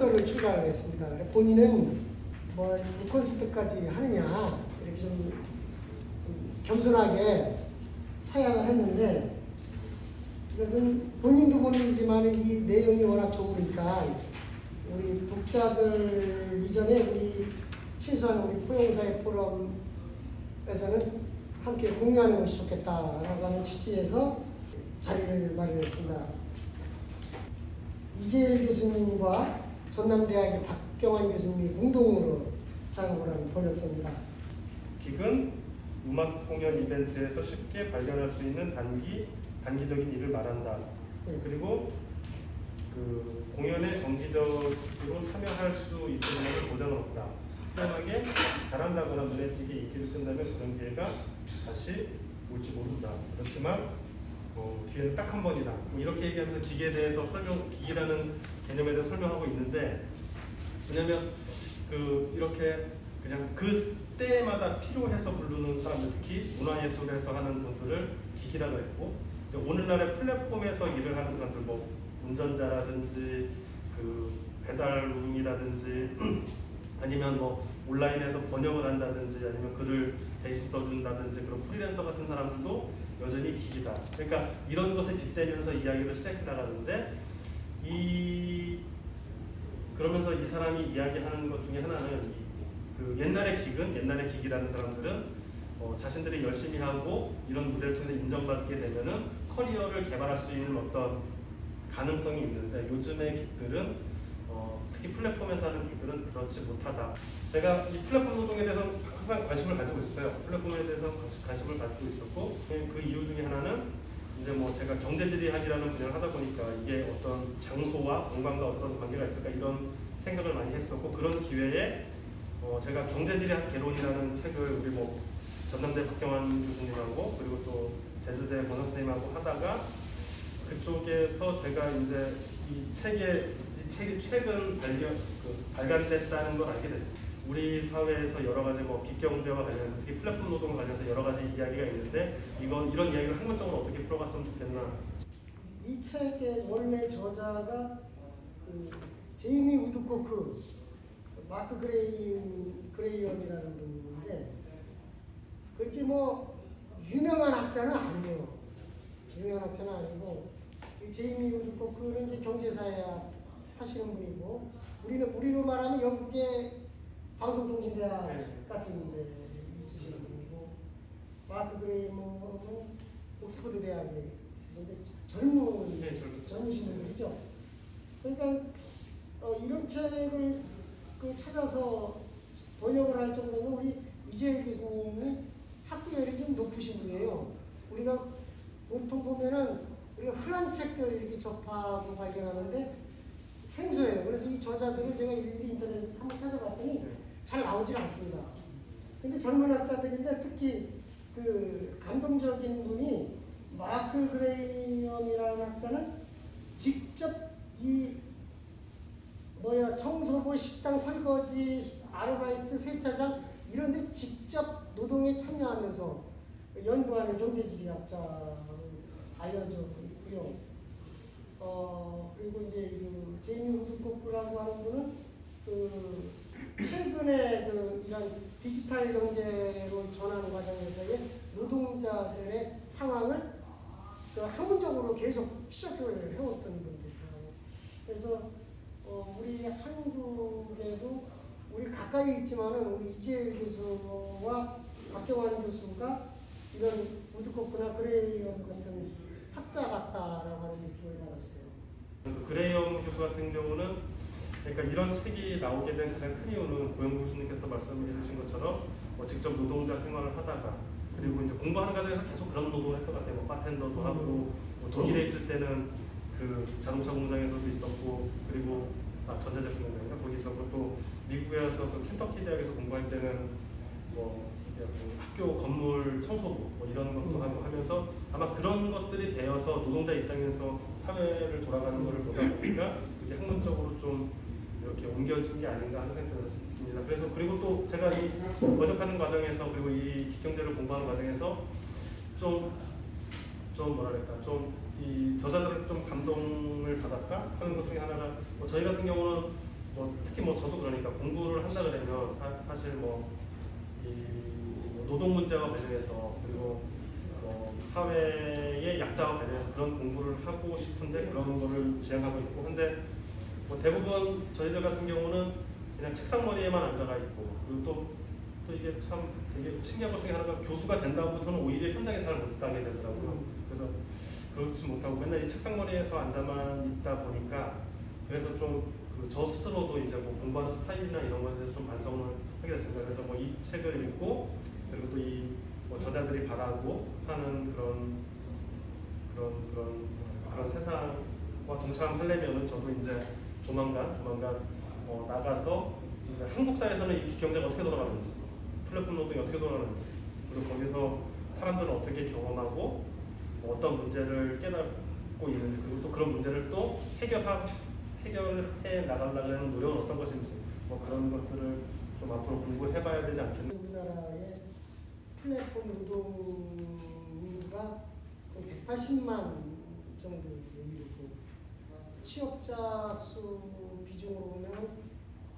번역서를 출간을 했습니다. 본인은 뭐 이 콘서트까지 하느냐 이렇게 좀 겸손하게 사양을 했는데, 이것은 본인도 모르지만 이 내용이 워낙 좋으니까 우리 독자들 이전에 우리 최소한 우리 포용사회 포럼에서는 함께 공유하는 것이 좋겠다라고 하는 취지에서 자리를 마련했습니다. 이재일 교수님과 전남대학의 박경환 교수님이 공동으로 작업을 한 번역서입니다. 기근, 음악 공연 이벤트에서 쉽게 발견할 수 있는 단기적인 일을 말한다. 그리고 그 공연에 정기적으로 참여할 수 있으면 보장은 없다. 편하게 잘한다거나 눈에 띄게 인기를 끈다면 그런 기회가 다시 올지 모른다. 그렇지만 기회는 딱 한 번이다. 이렇게 얘기하면서 기계에 대해서 기기라는 개념에 대해서 설명하고 있는데, 왜냐면 이렇게 그냥 그 때마다 필요해서 부르는 사람들, 특히 문화예술에서 하는 분들을 기기라고 했고, 오늘날의 플랫폼에서 일을 하는 사람들, 뭐 운전자라든지 그 배달용이라든지 아니면 뭐 온라인에서 번역을 한다든지 아니면 글을 대신 써준다든지 그런 프리랜서 같은 사람들도 여전히 기기다. 그러니까 이런 것에 빗대면서 이야기를 시작해 나가는데, 그러면서 이 사람이 이야기하는 것 중에 하나는 그 옛날의 기기라는 사람들은 자신들이 열심히 하고 이런 무대를 통해서 인정받게 되면은 커리어를 개발할 수 있는 어떤 가능성이 있는데, 요즘의 기들은 특히 플랫폼에서 하는 기들은 그렇지 못하다. 제가 이 플랫폼 노동에 대해서 항상 관심을 가지고 있어요. 플랫폼에 대해서 관심을 가지고 있었고, 그 이유 중에 하나는 이제 뭐 제가 경제지리학이라는 분야를 하다 보니까 이게 어떤 장소와 공간과 어떤 관계가 있을까 이런 생각을 많이 했었고, 그런 기회에 제가 경제지리학 개론이라는 책을 우리 뭐 전남대 박경환 교수님하고 그리고 또 제주대 권호 선생님하고 하다가, 그쪽에서 제가 이제 이 책이 최근 발간됐다는 걸 알게 됐습니다. 우리 사회에서 여러 가지 뭐 빅경제와 관련해서, 특히 플랫폼 노동과 관련해서 여러 가지 이야기가 있는데, 이런 이야기를 학문적으로 어떻게 풀어갔으면 좋겠나. 이 책의 원래 저자가 제이미 우드코크, 마크 그레이엄이라는 분인데, 그렇게 뭐 유명한 학자는 아니에요. 유명한 학자는 아니고, 이 제이미 우드코크는 이제 경제사회학 하시는 분이고, 우리로 말하면 영국의 방송통신대학 같은 데 있으시는 분이고, 마크 그레이엄은 옥스퍼드 대학에 있으신데 젊으신 분들이죠. 그러니까 이런 책을 찾아서 번역을 할 정도면 우리 이재일 교수님은 학구열이 좀 높으신 분이에요. 우리가 보통 보면은 우리가 흔한 책들 이렇게 접하고 발견하는데 생소해요. 그래서 이 저자들을 제가 일일이 인터넷에서 한번 찾아봤더니 잘 나오질 않습니다. 근데 젊은 학자들인데 특히 감동적인 분이 마크 그레이엄이라는 학자는 직접 청소부, 식당 설거지, 아르바이트, 세차장 이런 데 직접 노동에 참여하면서 연구하는 경제지리학자로 알려져 있고요. 그리고 이제 제이미 우드코크라고 하는 분은 최근에 이런 디지털 경제로 전환 과정에서의 노동자들의 상황을 학문적으로 계속 추적을 해왔던 분들이에요. 그래서 우리 한국에도 우리 가까이 있지만은 우리 이재일 교수와 박경환 교수가 이런 우드코크나 그레이엄 같은 학자 같다라고 하는 느낌을 받았어요. 그레이엄 교수 같은 경우는, 그러니까 이런 책이 나오게 된 가장 큰 이유는 고영 교수님께서 말씀해 주신 것처럼 직접 노동자 생활을 하다가, 그리고 이제 공부하는 과정에서 계속 그런 노동을 했던 것 같아요. 뭐 바텐더도 하고, 독일에 있을 때는 그 자동차 공장에서도 있었고, 그리고 전자제품 공장인가 거기 있었고, 또 미국에 와서 켄터키 대학에서 공부할 때는 뭐 학교 건물 청소부 뭐 이런 것도 하고 하면서 아마 그런 것들이 되어서 노동자 입장에서 사회를 돌아가는 것을 보다 보니까 이게 학문적으로 좀 이렇게 옮겨진 게 아닌가 하는 생각이 들었습니다. 그래서 그리고 또 제가 이 번역하는 과정에서, 그리고 이 기경제를 공부하는 과정에서 좀 뭐랄까, 좀 이 저자들한테 좀 감동을 받았다 하는 것 중에 하나가, 저희 같은 경우는 뭐 특히 뭐 저도 그러니까 공부를 한다 그러면 사실 이 노동 문제와 관련해서 그리고 사회의 약자와 관련해서 그런 공부를 하고 싶은데 그런 거를 지향하고 있고 근데 뭐 대부분 저희들 같은 경우는 그냥 책상머리에만 앉아가 있고 그리고 또 이게 참 되게 신기한 것 중에 하나가 교수가 된 다음부터는 오히려 현장에 잘 못 가게 되더라고요. 그래서 그렇지 못하고 맨날 이 책상머리에서 앉아만 있다 보니까 그래서 좀 저 스스로도 이제 뭐 공부하는 스타일이나 이런 것에 대해서 좀 반성을 하게 됐습니다. 그래서 뭐 이 책을 읽고 그리고 또 이 뭐 저자들이 바라고 하는 그런 세상과 동참하려면은 저도 이제 조만간 나가서 이제 한국 사회에서는 이 경제가 어떻게 돌아가는지 플랫폼 노동이 어떻게 돌아가는지 그리고 거기서 사람들은 어떻게 경험하고 뭐 어떤 문제를 깨닫고 있는지 그리고 또 그런 문제를 또 해결해 나가려는 노력은 어떤 것인지 뭐 그런 것들을 좀 앞으로 공부해봐야 되지 않겠나. 우리나라의 플랫폼 노동 인구가 180만 정도 이르고 취업자 수 비중으로 보면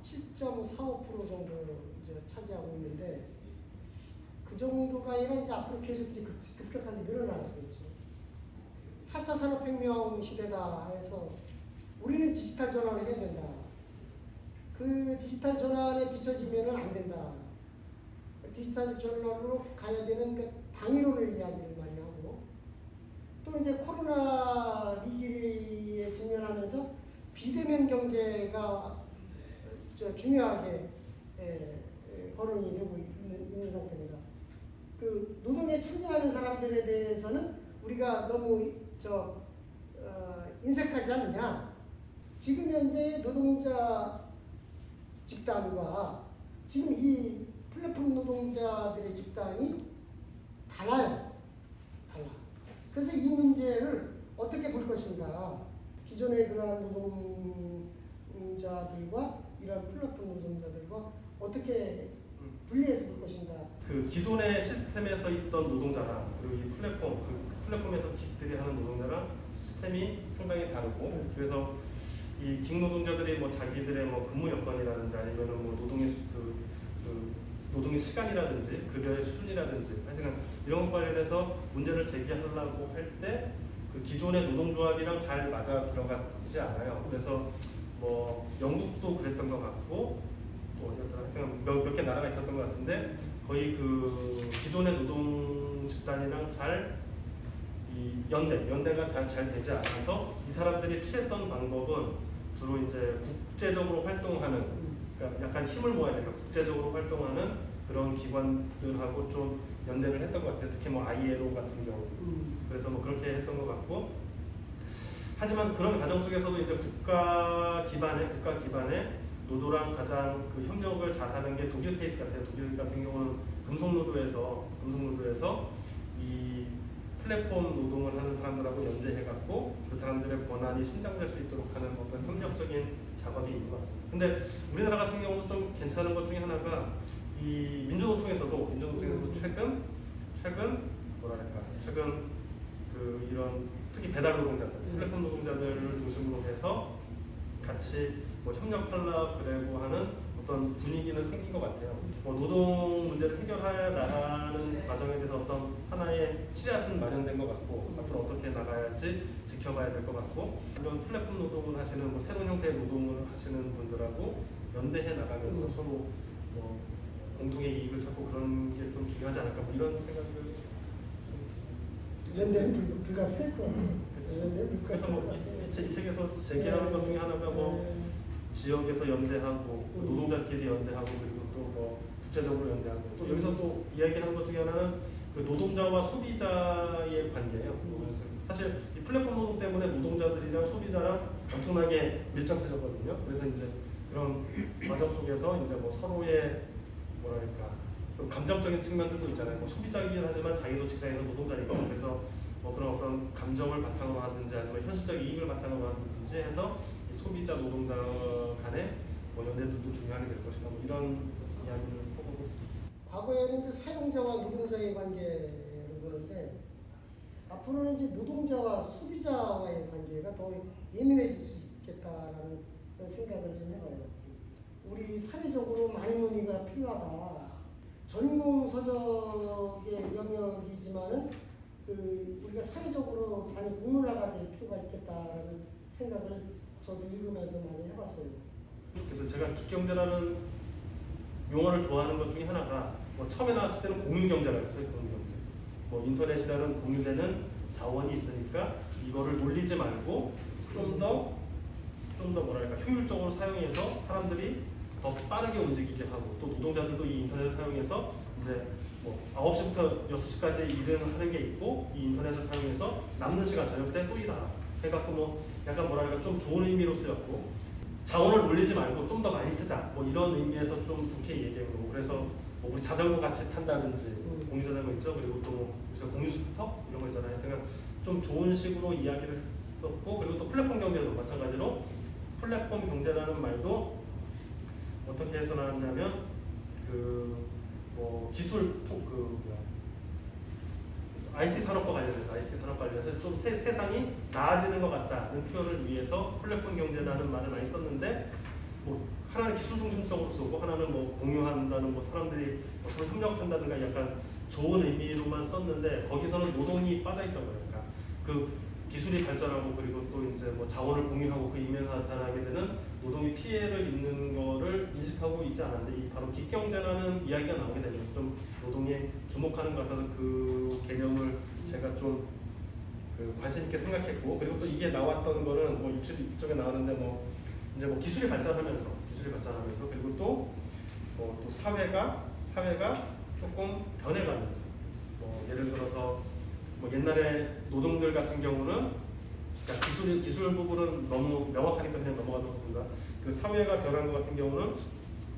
7.45% 정도 이제 차지하고 있는데 그 정도가 아니라 이제 앞으로 계속 이제 급격하게 늘어나겠죠. 4차 산업혁명 시대다 해서 우리는 디지털 전환을 해야 된다. 그 디지털 전환에 뒤처지면 안 된다. 디지털 전환으로 가야 되는 그 당위론을 이야기를 많이 하고 또 이제 코로나 위기에 직면하면서 비대면 경제가 중요하게 거론이 되고 있는 상태입니다. 그 노동에 참여하는 사람들에 대해서는 우리가 너무 인색하지 않느냐. 지금 현재 노동자 집단과 지금 이 플랫폼 노동자들의 집단이 달라요. 달라. 그래서 이 문제를 어떻게 볼 것인가. 기존의 그러한 노동자들과 이러한 플랫폼 노동자들과 어떻게 분리해서 볼 것인가. 그 기존의 시스템에서 있던 노동자랑 그리고 이 플랫폼에서 기들이 하는 노동자랑 시스템이 상당히 다르고 그래서 이 긱 노동자들이 뭐 자기들의 뭐 근무 여건이라든지 아니면은 뭐 노동의 시간이라든지 급여의 수준이라든지 하여튼 이런 것 관련해서 문제를 제기하려고 할 때 그 기존의 노동조합이랑 잘 맞아 들어가지 않아요. 그래서 뭐 영국도 그랬던 것 같고 또 어디였더라 하여튼 몇 개 나라가 있었던 것 같은데 거의 그 기존의 노동 집단이랑 이 연대가 잘 되지 않아서 이 사람들이 취했던 방법은 주로 이제 국제적으로 활동하는 그러니까 약간 힘을 모아야 되니까 국제적으로 활동하는 그런 기관들하고 좀 연대를 했던 것 같아요. 특히 뭐 ILO 같은 경우 그래서 뭐 그렇게 했던 것 같고 하지만 그런 과정 속에서도 이제 국가 기반의 노조랑 가장 그 협력을 잘하는 게 독일 케이스 같아요. 독일 같은 경우는 금속노조에서 이 플랫폼 노동을 하는 사람들하고 연대해갖고 그 사람들의 권한이 신장될 수 있도록 하는 어떤 협력적인 작업이 있는 것 같습니다. 근데 우리나라 같은 경우도 좀 괜찮은 것 중에 하나가 이 민주노총에서도 최근 그 이런 특히 배달 노동자들, 플랫폼 노동자들을 중심으로 해서 같이 뭐 협력하려고 그러고 하는 어떤 분위기는 생긴 것 같아요. 뭐 노동 문제를 해결해 나가는 과정에 대해서 어떤 하나의 씨앗은 마련된 것 같고 앞으로 어떻게 나가야지 지켜봐야 될 것 같고 이런 플랫폼 노동을 하시는 뭐 새로운 형태의 노동을 하시는 분들하고 연대해 나가면서 서로 뭐 공동의 이익을 찾고 그런 게 좀 중요하지 않을까 뭐 이런 생각을 연대는 불가피할 거야. 그래서 뭐 이 책에서 제기하는 것 중에 하나가 뭐 지역에서 연대하고 노동자끼리 연대하고 그리고 또 뭐 국제적으로 연대하고 또 여기서 또 이야기하는 것 중에 하나는 그 노동자와 소비자의 관계예요. 사실 이 플랫폼 노동 때문에 노동자들이랑 소비자랑 엄청나게 밀접해졌거든요. 그래서 이제 그런 과정 속에서 이제 뭐 서로의 좀 감정적인 측면들도 있잖아요. 뭐 소비자이긴 하지만 자기도 직장에서 노동자니까 그래서 뭐 그런 어떤 감정을 바탕으로 하든지 아니면 현실적인 이익을 바탕으로 하든지 해서 이 소비자 노동자 간의 뭐 연대들도 중요하게 될 것이다. 뭐 이런 이야기를 해보고 있습니다. 과거에는 이제 사용자와 노동자의 관계를 보는데 앞으로는 이제 노동자와 소비자와의 관계가 더 예민해질 수 있겠다라는 생각을 좀 해봐요. 우리 사회적으로 많이 논의가 필요하다. 전공 서적의 영역이지만은 우리가 사회적으로 많이 공론화가 될 필요가 있겠다라는 생각을 저도 읽으면서 많이 해봤어요. 그래서 제가 기경제라는 용어를 좋아하는 것 중에 하나가 뭐 처음에 나왔을 때는 공유경제라고 했어요. 공유경제. 뭐 인터넷이라는 공유되는 자원이 있으니까 이거를 놀리지 말고 좀 더 뭐랄까 효율적으로 사용해서 사람들이 더 빠르게 움직이게 하고 또 노동자들도 이 인터넷을 사용해서 이제 뭐 9시부터 6시까지 일을 하는 게 있고 이 인터넷을 사용해서 남는 시간 저녁 때 또 일하라 해갖고 뭐 약간 뭐랄까 좀 좋은 의미로 쓰였고 자원을 올리지 말고 좀 더 많이 쓰자 뭐 이런 의미에서 좀 좋게 얘기하고 그래서 뭐 우리 자전거 같이 탄다든지 공유 자전거 있죠. 그리고 또 요새 공유 스쿠터 이런 거 있잖아요. 그러니까 좀 좋은 식으로 이야기를 했었고 그리고 또 플랫폼 경제도 마찬가지로 플랫폼 경제라는 말도 어떻게 해서 나왔냐면 뭐 기술 IT 산업과 관련해서 좀 세상이 나아지는 것 같다는 표현을 위해서 플랫폼 경제라는 말을 많이 썼는데 뭐 하나는 기술 중심적으로 쓰고 하나는 뭐 공유한다는 뭐 사람들이 뭐 서로 협력한다든가 약간 좋은 의미로만 썼는데 거기서는 노동이 빠져있던 거예요. 그러니까 그 기술이 발전하고 그리고 또 이제 뭐 자원을 공유하고 그 이면에 나타나게 되는 노동이 피해를 입는 거를 인식하고 있지 않았는데 이 바로 기경제라는 이야기가 나오게 되면서 좀 노동에 주목하는 것 같아서 그 개념을 제가 좀 관심 있게 생각했고 그리고 또 이게 나왔던 거는 뭐 62쪽에 나왔는데 뭐 이제 뭐 기술이 발전하면서 그리고 또 또 사회가 조금 변해가면서 뭐 예를 들어서 뭐 옛날에 노동들 같은 경우는 그러니까 기술 부분은 너무 명확하니까 그냥 넘어가는 부분이다. 그 사회가 변한 것 같은 경우는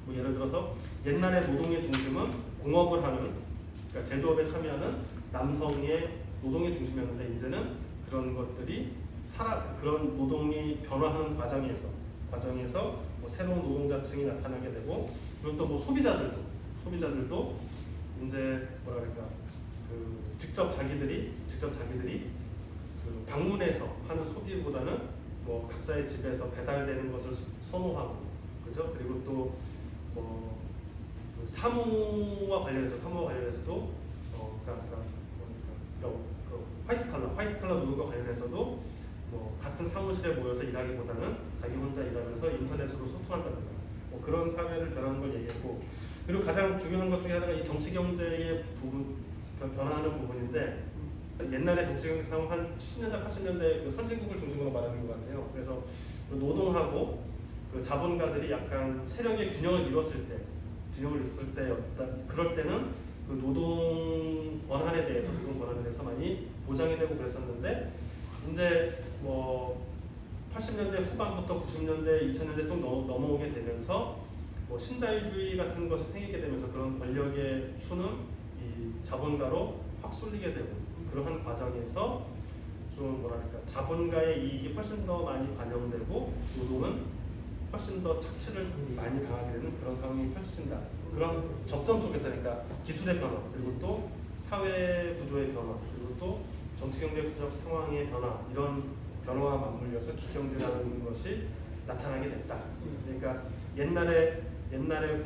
뭐 예를 들어서 옛날에 노동의 중심은 공업을 하는 그러니까 제조업에 참여하는 남성의 노동의 중심이었는데 이제는 그런 것들이 그런 노동이 변화하는 과정에서 뭐 새로운 노동자층이 나타나게 되고 그리고 또 뭐 소비자들도 이제 뭐랄까 직접 자기들이 방문해서 하는 소비보다는 뭐 각자의 집에서 배달되는 것을 선호하고 그죠? 그리고 또 뭐 사무와 관련해서도 화이트 칼라 노동과 관련해서도 뭐 같은 사무실에 모여서 일하기보다는 자기 혼자 일하면서 인터넷으로 소통한다든가 뭐 그런 사회를 변하는 걸 얘기했고 그리고 가장 중요한 것 중에 하나가 이 정치 경제의 변화하는 부분인데 옛날에 정치 경제 상황 한 70년대 80년대 그 선진국을 중심으로 말하는 것 같아요. 그래서 그 노동하고 그 자본가들이 약간 세력의 균형을 잃었을 때였다. 그럴 때는 그 노동 권한에 대해서 많이 보장이 되고 그랬었는데 이제 뭐 80년대 후반부터 90년대, 2000년대 좀 넘어오게 되면서 뭐 신자유주의 같은 것이 생기게 되면서 그런 권력의 추는 이 자본가로 확 쏠리게 되고 그러한 과정에서 좀 뭐랄까 자본가의 이익이 훨씬 더 많이 반영되고 노동은 훨씬 더 착취를 많이 당하게 되는 그런 상황이 펼쳐진다. 그런 접점 속에서 그러니까 기술의 변화 그리고 또 사회 구조의 변화 그리고 또 정치경제적 상황의 변화 이런 변화와 맞물려서 기경제라는 것이 나타나게 됐다. 그러니까 옛날에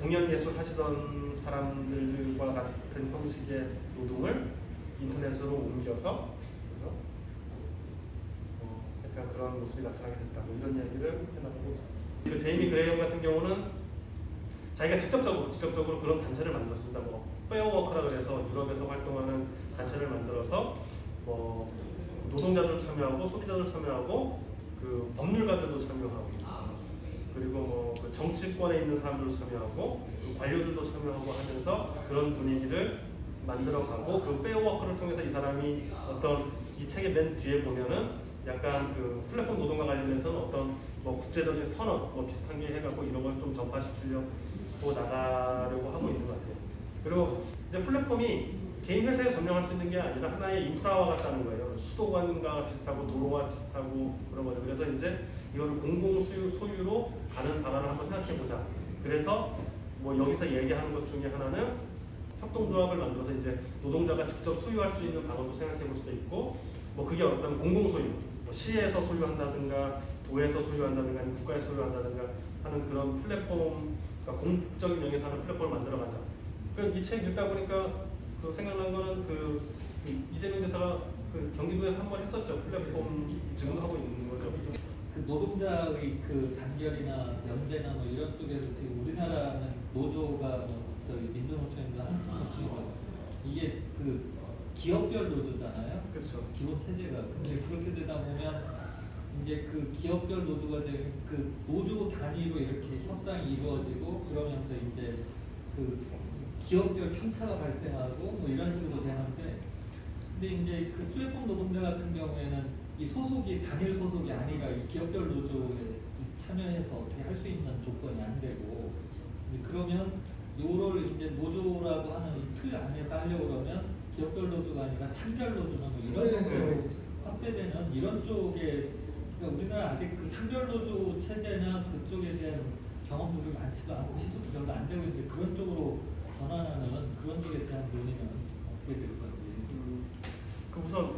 공연 예술 하시던 사람들과 같은 형식의 노동을 인터넷으로 옮겨서 그래서 약간 그런 모습이 나타나게 됐다. 뭐 이런 이야기를 해나가고 있습니다. 그리고 제이미 그레이엄 같은 경우는 자기가 직접적으로 그런 단체를 만들었습니다. 뭐 페어워크라 그래서 유럽에서 활동하는 단체를 만들어서 뭐 노동자들 참여하고 소비자들 참여하고 그 법률가들도 참여하고 그리고 뭐그 정치권에 있는 사람들도 참여하고 관료들도 참여하고 하면서 그런 분위기를 만들어가고 그 페어워크를 통해서 이 사람이 어떤 이 책의 맨 뒤에 보면은 약간 그 플랫폼 노동과 관련해서는 어떤 뭐 국제적인 선언 뭐 비슷한 게 해갖고 이런 걸 좀 전파시키려고 나가려고 하고 있는 것 같아요. 그리고 이제 플랫폼이 개인 회사에 점령할 수 있는 게 아니라 하나의 인프라와 같다는 거예요. 수도관과 비슷하고 도로와 비슷하고 그런 거죠. 그래서 이제 이거를 공공 소유로 가는 방안을 한번 생각해 보자. 그래서 뭐 여기서 얘기하는 것 중에 하나는 협동조합을 만들어서 이제 노동자가 직접 소유할 수 있는 방안도 생각해 볼 수도 있고 뭐 그게 어떤 공공 소유 뭐 시에서 소유한다든가 도에서 소유한다든가 아니면 국가에서 소유한다든가 하는 그런 플랫폼, 그러니까 공적인 명의에서 하는 플랫폼을 만들어가자. 이 책 읽다 보니까 그 생각난 거는 그 이재명 지사가 그 경기도에서 한 번 했었죠. 플랫폼 지금 하고 있는 거죠. 그 노동자의 그 단결이나 연대나 뭐 이런 쪽에서 지금 우리나라는 노조가 뭐 저기 민주노총인가 한국노총인가 이게 그 기업별 노조잖아요. 그렇죠. 기본 체제가. 근데 그렇게 되다 보면 이제 그 기업별 노조가 되면 그 노조 단위로 이렇게 협상이 이루어지고 그러면서 이제 그 기업별 편차가 발생하고 뭐 이런 식으로 되는데 근데 이제 그 플랫폼 노동자 같은 경우에는 이 소속이 단일 소속이 아니라 이 기업별 노조에 참여해서 어떻게 할 수 있는 조건이 안 되고 이제 그러면 요를 이제 노조라고 하는 이 틀 안에서 하려고 그러면 기업별 노조가 아니라 산별 노조나 뭐 이런 쪽으로 확대되는 이런 쪽에 그러니까 우리나라 아직 그 산별 노조 체제나 그쪽에 대한 경험들이 많지도 않고 시도도 별로 안 되고 있는데 그런 쪽으로 전환하는 그런 쪽에 대한 논의는 어떻게 될 건지. 그 우선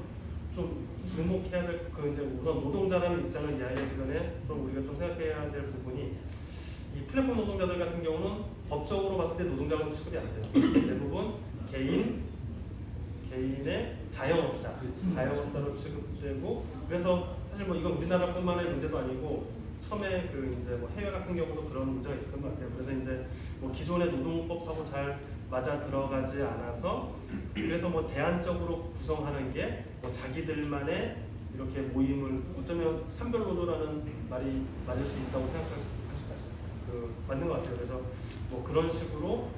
좀 주목해야 될 그 이제 우선 노동자라는 입장을 이야기하기 전에 좀 우리가 좀 생각해야 될 부분이 이 플랫폼 노동자들 같은 경우는 법적으로 봤을 때 노동자로 취급이 안 돼요. 대부분 개인의 자영업자로 취급되고 그래서 사실 뭐 이건 우리나라뿐만의 문제도 아니고 처음에 그 이제 뭐 해외 같은 경우도 그런 문제가 있었던 것 같아요. 그래서 이제 뭐 기존의 노동법하고 잘 맞아 들어가지 않아서 그래서 뭐 대안적으로 구성하는 게 뭐 자기들만의 이렇게 모임을 어쩌면 산별 노조라는 말이 맞을 수 있다고 생각할 그 맞는 것 같아요. 그래서 뭐 그런 식으로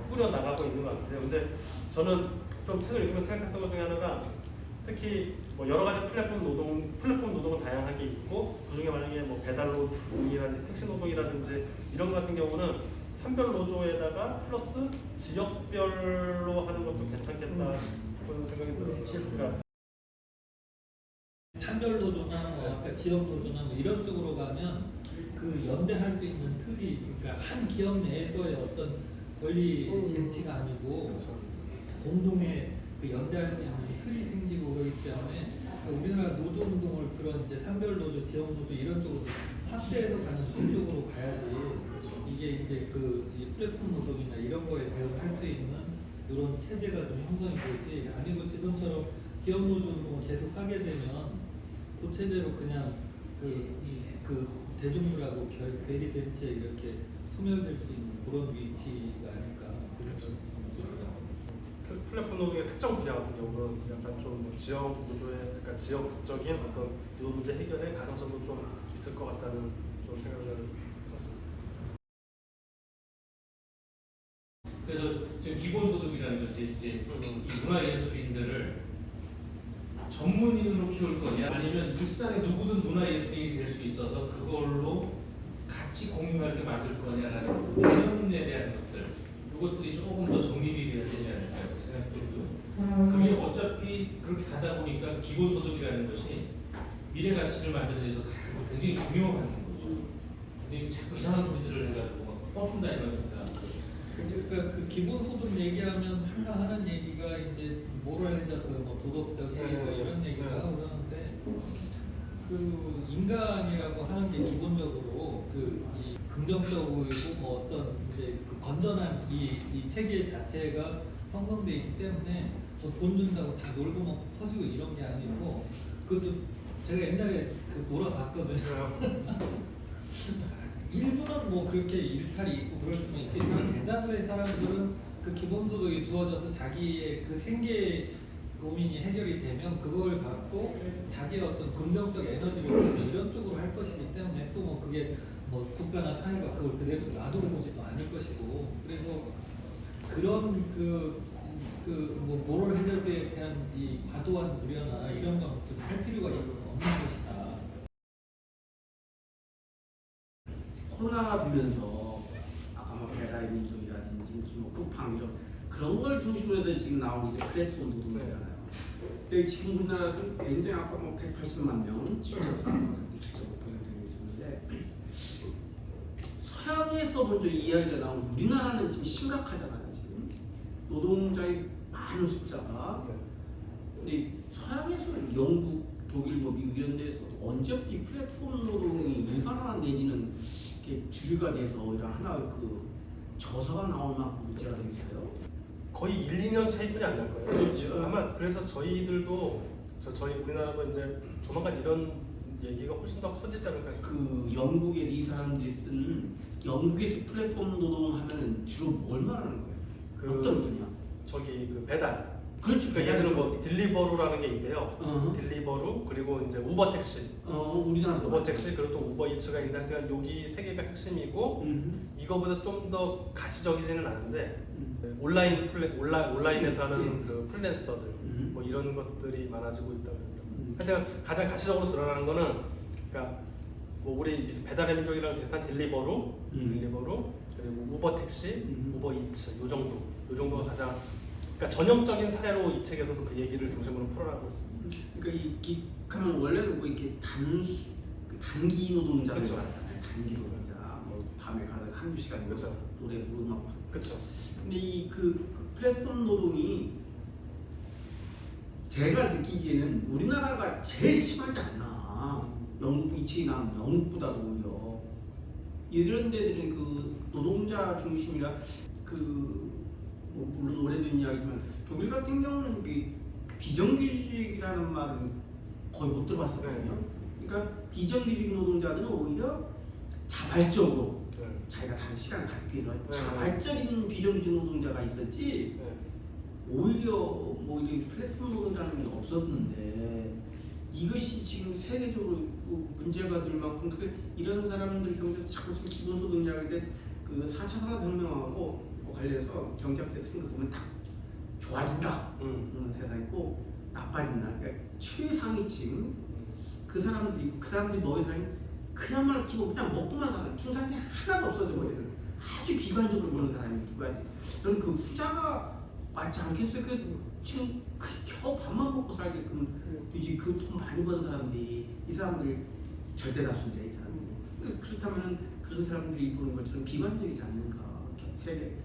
꾸려 나가고 있는 것 같아요. 근데 저는 좀 책을 읽으면서 생각했던 것 중에 하나가 특히 뭐 여러 가지 플랫폼 노동은 다양하게 있고 그 중에 만약에 뭐 배달 노동이라든지 택시 노동이라든지 이런 것 같은 경우는 산별 노조에다가 플러스 지역별로 하는 것도 괜찮겠다 싶은 생각이 들어요. 그러니까 산별 노조나 뭐 아까 지역 노조나 뭐 이런 쪽으로 가면 그 연대할 수 있는 틀이 그러니까 한 기업 내에서의 어떤 권리 쟁취가 아니고 그렇죠. 공동의 그 연대할 수 있는 틀이 생기고 그러기 때문에 우리나라 노조 운동을 그런 이제 산별 노조, 지역 노조 이런 쪽으로 확대해서 가는 그쪽으로 가야지 이게 이제 이 플랫폼 노동이나 이런 거에 대응할 수 있는 이런 체제가 좀 형성이 되지 아니고 지금처럼 기업 노조 운동을 계속 하게 되면 그 체제로 그냥 그 대중물하고 괴리된 채 이렇게 소멸될 수 있는 그런 위치가 아닐까. 그렇죠. 플랫폼 노동의 특정 분야 같은 경우는 약간 좀 지역 노조의 그러니까 지역적인 어떤 노동 문제 해결의 가능성도 좀 있을 것 같다는 좀 생각을 했었습니다. 그래서 지금 기본소득이라는 것이 이제 이 문화예술인들을 전문인으로 키울 거냐 아니면 일상에 누구든 문화예술인이 될 수 있어서 그걸로 같이 공유할 게 만들 거냐라는 그 개념에 대한 것들 이것들이 조금 더 정립이 되어야 되지 않을까 생각되고요. 그게 어차피 그렇게 가다 보니까 기본소득이라는 것이 미래 가치를 만드는 데서 굉장히 중요한 거죠. 근데 자꾸 이상한 소리들을 해가지고 막 퍼준다 이러니까 그러니까 그 기본소득 얘기하면 항상 하는 얘기가 이제 모럴 해저드, 뭐 도덕적 해이 뭐 이런 얘기를 하고 그러는데 그 인간이라고 하는 게 기본적으로 이 긍정적이고 뭐 어떤 이제 그 건전한 이 체계 자체가 형성돼 있기 때문에 뭐 돈 준다고 다 놀고 먹고 퍼지고 이런 게 아니고 그것도 제가 옛날에 그 놀아봤거든요. 일부는 뭐 그렇게 일탈이 있고 그럴 수는 있겠지만 대다수의 사람들은 그 기본소득이 주어져서 자기의 그 생계 고민이 해결이 되면 그걸 갖고 자기의 어떤 긍정적 에너지를 갖고 이런 쪽으로 할 것이기 때문에 또 뭐 그게 뭐 국가나 사회가 그걸 그대로 놔두고지도 않을 것이고 그래서 그런 뭐 모럴 해저드에 대한 이 과도한 우려나 이런 건 굳이 할 필요가 없는 것이다. 코로나가 되면서 아까 뭐 배달의 민족이라든지 무슨 뭐 쿠팡 이런 그런 걸 중심으로 해서 지금 나온 이제 플랫폼 노동이잖아요. 근데 지금 우리나라에서 굉장히 아까 뭐 180만 명, 7.4% 되고 있었는데 서양에서 먼저 이야기가 나온 우리나라는 지금 심각하잖아요. 지금 노동자의 많은 숫자가. 근데 서양에서는 영국, 독일, 뭐 미국 이런 데서 언제부터 이 플랫폼 노동이 일반화 내지는 이렇게 주류가 돼서 이런 하나의 그 저서가 나올 만큼 문제가 되어 있어요. 거의 1, 2년 차이뿐이 안 날 거예요. 그렇죠. 아마 그래서 저희들도 저희 우리나라도 이제 조만간 이런 얘기가 훨씬 더 커지지 않을까. 그 영국에 이 사람들이 쓴 영국에서 플랫폼 노동하면은 주로 뭘 말하는 거예요? 그 어떤 분야? 저기 그 배달. 그렇죠. 그 예를 들어 뭐 딜리버루라는 게 있대요. 어허. 딜리버루 그리고 이제 우버 택시. 우리나라도 우버 택시 그리고 또 우버 이츠가 있는데 하여간 여기 세 개가 핵심이고 이거보다 좀 더 가시적이지는 않은데 온라인에서 하는 그 프리랜서들 뭐 이런 것들이 많아지고 있다고 합니다. 하여튼 가장 가시적으로 드러나는 거는 그러니까 뭐 우리 배달의 민족이랑 비슷한 딜리버루 그리고 우버 택시, 우버 이츠 요 정도가 가장 그러니까 전형적인 사례로 이 책에서도 그 얘기를 중심으로 풀어나가고 있습니다. 그러니까 이 기하면 원래는 뭐 이렇게 단기 노동자들 그렇죠. 말하잖아요. 단기 노동자, 뭐 밤에 가서 한두 시간 그렇죠. 노래 부르고. 그렇죠. 근데 이 그 플랫폼 노동이 제가 느끼기에는 우리나라가 제일 심하지 않나. 영국 이치에 나온 영국보다도 오히려 이런 데들은 그 노동자 중심이라 뭐 물론 오래된 이야기지만 독일 같은 경우는 이게 비정규직이라는 말은 거의 못 들어봤었거든요. 그러니까 비정규직 노동자들은 오히려 자발적으로 자기가 다른 시간을 갖기 위해서 자발적인 비정규직 노동자가 있었지 오히려 뭐 이런 플랫폼 노동자는 게 없었는데 이것이 지금 세계적으로 문제가 될 만큼 이런 사람들 경우에 자꾸 지금 기본소득 이야기인데 그 4차 산업혁명하고 관련해서 경제학者쓴 거 보면 다 좋아진다 세상이 있고 나빠진다. 그러니까 최상위층 그 사람들이 너희 사람이 그야말로 기본 그냥 먹고만 사는 중산층 하나도 없어져 버리는 아주 비관적으로 보는 사람이 두 가지. 저는 그 후자가 맞지 않겠어요? 지금 겨우 밥만 먹고 살게끔 이제 그 돈 많이 버는 사람들이 이 사람들 절대 다수인데 이 사람들이 그렇다면 그런 사람들이 보는 것처럼 비관적이지 않는가 세계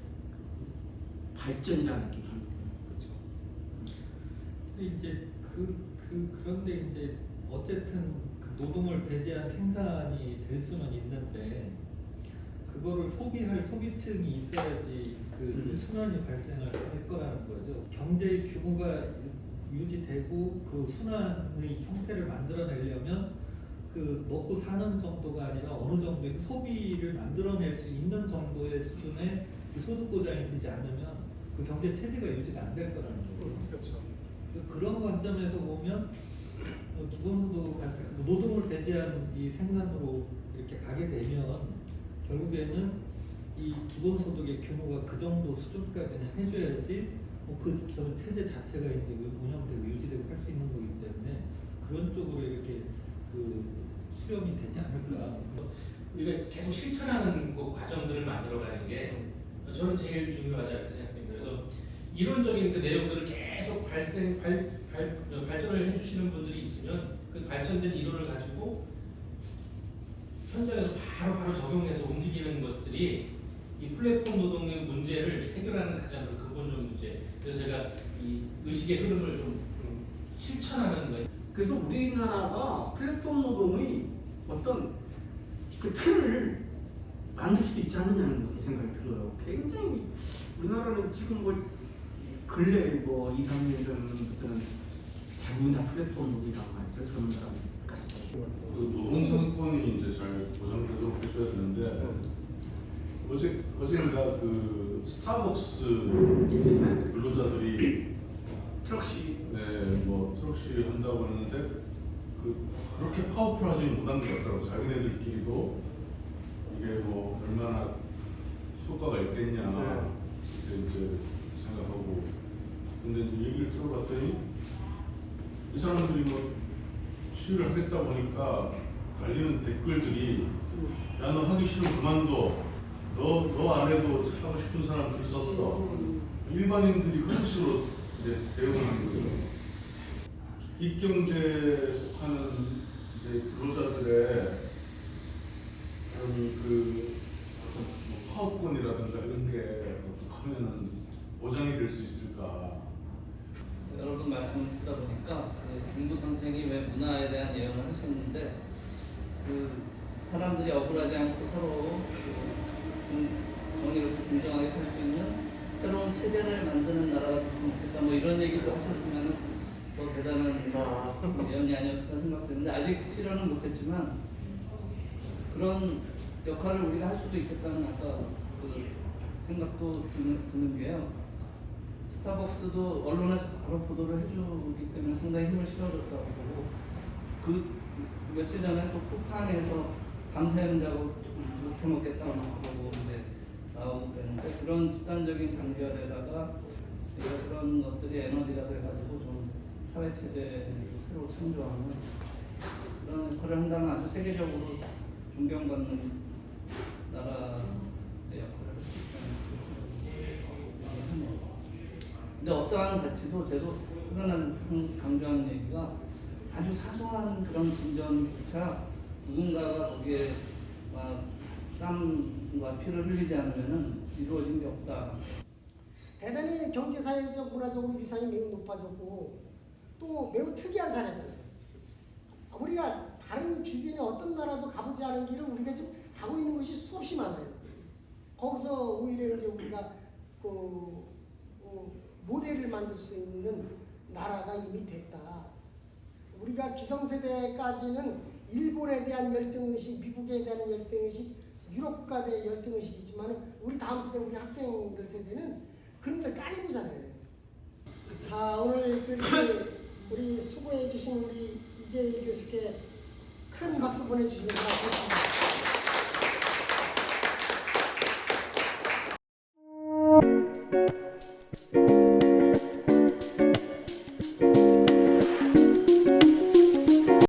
발전이라는 게 그렇죠. 이제 그런데 이제 어쨌든 그 노동을 배제한 생산이 될 수는 있는데 그거를 소비할 소비층이 있어야지 그 순환이 발생을 할 거라는 거죠. 경제의 규모가 유지되고 그 순환의 형태를 만들어내려면 그 먹고 사는 정도가 아니라 어느 정도의 소비를 만들어낼 수 있는 정도의 수준의 그 소득 보장이 되지 않으면 그 경제 체제가 유지가 안 될 거라는 거죠. 그렇죠. 그런 관점에서 보면 기본소득 노동을 배제한 이 생산으로 이렇게 가게 되면 결국에는 이 기본소득의 규모가 그 정도 수준까지는 해줘야지 그 체제 자체가 이제 운영되고 유지되고 할 수 있는 거기 때문에 그런 쪽으로 이렇게 그 수렴이 되지 않을까. 우리가 계속 실천하는 그 과정들을 만들어가는 게 저는 제일 중요하다 이렇게 생각합니다. 그래서 이론적인 그 내용들을 계속 발전을 해주시는 분들이 있으면 그 발전된 이론을 가지고 현장에서 바로 적용해서 움직이는 것들이 이 플랫폼 노동의 문제를 해결하는 가장 근본적 문제. 그래서 제가 이 의식의 흐름을 좀 실천하는 거예요. 그래서 우리나라가 플랫폼 노동의 어떤 그 틀을 만들 수도 있지 않느냐는 생각이 들어요. 굉장히 우리나라는 지금 뭐 근래 뭐 2, 3년 전부터는 대부분 다 플랫폼 노동이라고 말이죠. 젊은 사람까지. 그 노동상권이 이제 잘 보장되도록 해줘야 되는데 어젠가 그 스타벅스 근로자들이 트럭시 뭐 트럭시 한다고 했는데 그렇게 파워풀하지는 못한 것 같더라고. 자기네들끼리도 이게 뭐 얼마나 효과가 있겠냐 이제 생각하고 근데 이제 얘기를 들어봤더니 이 사람들이 뭐 시위를 하겠다고 하니까 달리는 댓글들이 야 너 하기 싫으면 그만둬 너 안 해도 하고 싶은 사람 줄 섰어 일반인들이 그런 식으로 이제 대응하는 거예요. 기경제에 속하는 이제 근로자들의 그 어떤 뭐 파업권이라든가 이런 게 어떻게 하면은 보장이 될 수 있을까? 여러분 말씀을 듣다 보니까 김구 선생이 왜 문화에 대한 예언을 하셨는데 사람들이 억울하지 않고 서로 정의롭고 공정하게 살 수 있는 새로운 체제를 만드는 나라가 됐으면 좋겠다 뭐 이런 얘기도 하셨으면 더 대단한 예언이 아니었을까 생각되는데 아직 실현은 못했지만 그런 역할을 우리가 할 수도 있겠다는 아까 생각도 드는 게요. 스타벅스도 언론에서 바로 보도를 해주기 때문에 상당히 힘을 실어줬다고 보고 며칠 전에 또 쿠팡에서 밤샘 작업 못해 먹겠다고 그러고 이제 나오고 그랬는데 그런 집단적인 단결에다가 그런 것들이 에너지가 돼가지고 좀 사회 체제를 새로 창조하는 그런 역할을 한다면 아주 세계적으로 존경받는 나라의 역할을 할 수 있다는 생각을 하네요. 근데 어떠한 가치도 제도 항상 강조하는 얘기가 아주 사소한 그런 진전조차 누군가가 거기에 땀과 피를 흘리지 않으면 이루어진 게 없다. 대단히 경제사회적 문화적으로 위상이 매우 높아졌고 또 매우 특이한 사례잖아요. 우리가 다른 주변에 어떤 나라도 가보지 않은 길을 우리가 지금 가고 있는 것이 수없이 많아요. 거기서 오히려 이제 우리가 모델을 만들 수 있는 나라가 이미 됐다. 우리가 기성세대까지는 일본에 대한 열등의식, 미국에 대한 열등의식, 유럽 국가에 대한 열등의식이 있지만 우리 다음 세대, 우리 학생들 세대는 그런 걸 까내보잖아요. 자, 오늘 우리 수고해 주신 우리 이재일 교수께 큰 박수 보내주시면 고맙습니다.